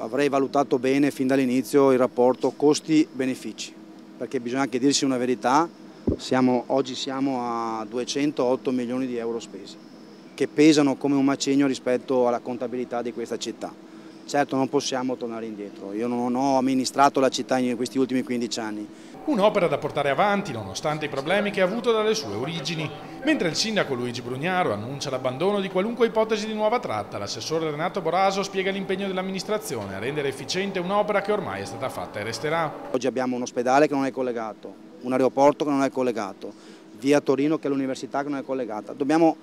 avrei valutato bene fin dall'inizio il rapporto costi-benefici, perché bisogna anche dirsi una verità, oggi siamo a 208 milioni di euro spesi, che pesano come un macigno rispetto alla contabilità di questa città. Certo non possiamo tornare indietro, io non ho amministrato la città in questi ultimi 15 anni. Un'opera da portare avanti nonostante i problemi che ha avuto dalle sue origini. Mentre il sindaco Luigi Brugnaro annuncia l'abbandono di qualunque ipotesi di nuova tratta, l'assessore Renato Boraso spiega l'impegno dell'amministrazione a rendere efficiente un'opera che ormai è stata fatta e resterà. Oggi abbiamo un ospedale che non è collegato, un aeroporto che non è collegato, via Torino che è l'università che non è collegata. Dobbiamo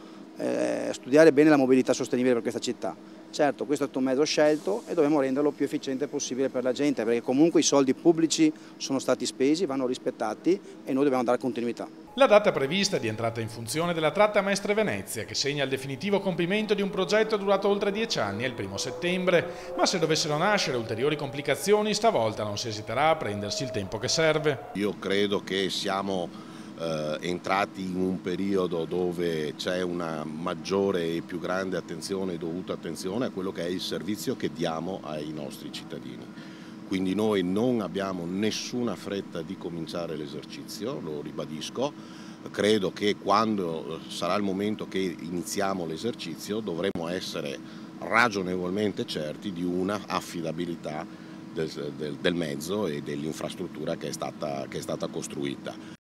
studiare bene la mobilità sostenibile per questa città. Certo, questo è stato un mezzo scelto e dobbiamo renderlo più efficiente possibile per la gente, perché comunque i soldi pubblici sono stati spesi, vanno rispettati e noi dobbiamo dare continuità. La data prevista di entrata in funzione della tratta Mestre-Venezia, che segna il definitivo compimento di un progetto durato oltre 10 anni, è il 1° settembre, ma se dovessero nascere ulteriori complicazioni, stavolta non si esiterà a prendersi il tempo che serve. Io credo che siamo entrati in un periodo dove c'è una maggiore e più grande attenzione, dovuta attenzione a quello che è il servizio che diamo ai nostri cittadini. Quindi noi non abbiamo nessuna fretta di cominciare l'esercizio, lo ribadisco. Credo che quando sarà il momento che iniziamo l'esercizio dovremo essere ragionevolmente certi di una affidabilità del mezzo e dell'infrastruttura che è stata costruita.